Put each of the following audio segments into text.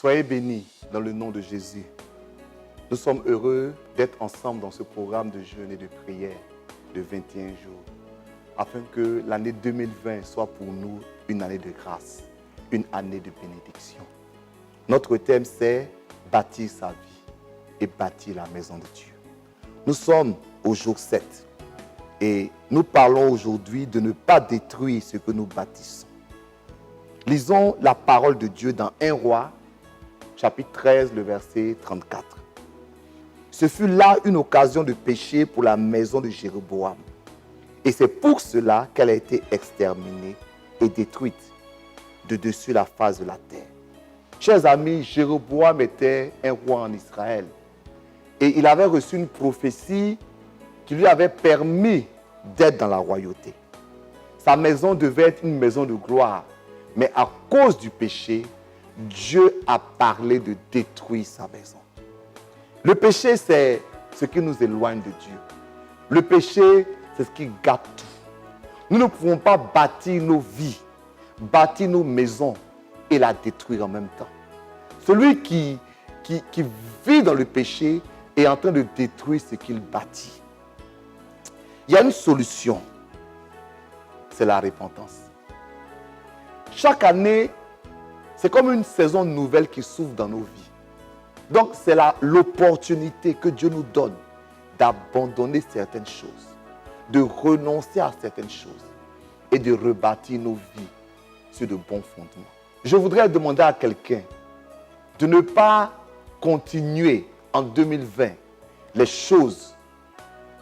Soyez bénis dans le nom de Jésus. Nous sommes heureux d'être ensemble dans ce programme de jeûne et de prière de 21 jours, afin que l'année 2020 soit pour nous une année de grâce, une année de bénédiction. Notre thème, c'est bâtir sa vie et bâtir la maison de Dieu. Nous sommes au jour 7 et nous parlons aujourd'hui de ne pas détruire ce que nous bâtissons. Lisons la parole de Dieu dans 1 Roi, chapitre 13, le verset 34. Ce fut là une occasion de péché pour la maison de Jéroboam. Et c'est pour cela qu'elle a été exterminée et détruite de dessus la face de la terre. Chers amis, Jéroboam était un roi en Israël. Et il avait reçu une prophétie qui lui avait permis d'être dans la royauté. Sa maison devait être une maison de gloire. Mais à cause du péché, Dieu a parlé de détruire sa maison. Le péché, c'est ce qui nous éloigne de Dieu. Le péché, c'est ce qui gâte tout. Nous ne pouvons pas bâtir nos vies, bâtir nos maisons et la détruire en même temps. Celui qui vit dans le péché est en train de détruire ce qu'il bâtit. Il y a une solution, c'est la repentance. Chaque année, c'est comme une saison nouvelle qui s'ouvre dans nos vies. Donc, c'est l'opportunité que Dieu nous donne d'abandonner certaines choses, de renoncer à certaines choses et de rebâtir nos vies sur de bons fondements. Je voudrais demander à quelqu'un de ne pas continuer en 2020 les choses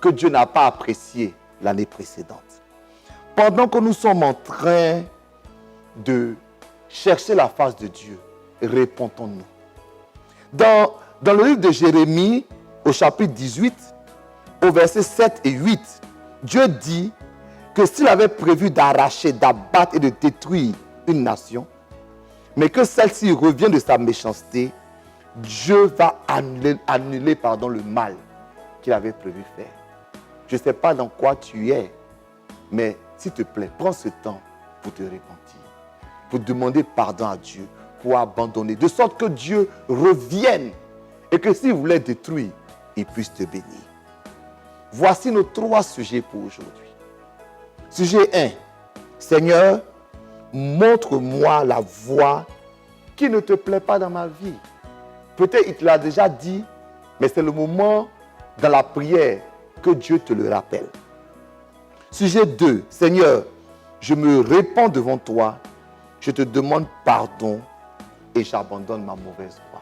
que Dieu n'a pas appréciées l'année précédente. Pendant que nous sommes en train de chercher la face de Dieu, répondons-nous. Dans le livre de Jérémie, au chapitre 18, au verset 7 et 8, Dieu dit que s'il avait prévu d'arracher, d'abattre et de détruire une nation, mais que celle-ci revient de sa méchanceté, Dieu va annuler le mal qu'il avait prévu faire. Je ne sais pas dans quoi tu es, mais s'il te plaît, prends ce temps pour te repentir, pour demander pardon à Dieu, pour abandonner, de sorte que Dieu revienne et que s'il voulait détruire, il puisse te bénir. Voici nos 3 sujets pour aujourd'hui. Sujet 1. Seigneur, montre-moi la voie qui ne te plaît pas dans ma vie. Peut-être il te l'a déjà dit, mais c'est le moment dans la prière que Dieu te le rappelle. Sujet 2. Seigneur, je me répands devant toi, je te demande pardon et j'abandonne ma mauvaise voie.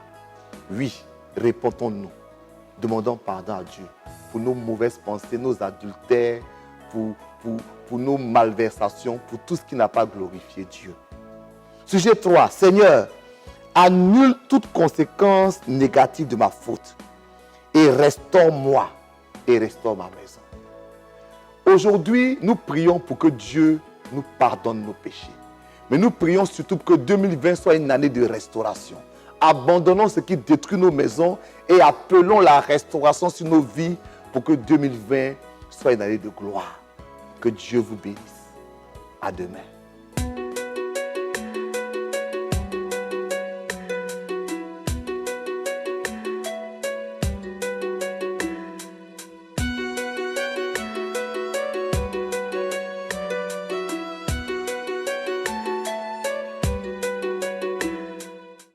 Oui, répondons-nous. Demandons pardon à Dieu pour nos mauvaises pensées, nos adultères, pour nos malversations, pour tout ce qui n'a pas glorifié Dieu. Sujet 3. Seigneur, annule toute conséquence négative de ma faute et restaure-moi et restaure ma maison. Aujourd'hui, nous prions pour que Dieu nous pardonne nos péchés. Mais nous prions surtout pour que 2020 soit une année de restauration. Abandonnons ce qui détruit nos maisons et appelons la restauration sur nos vies pour que 2020 soit une année de gloire. Que Dieu vous bénisse. À demain.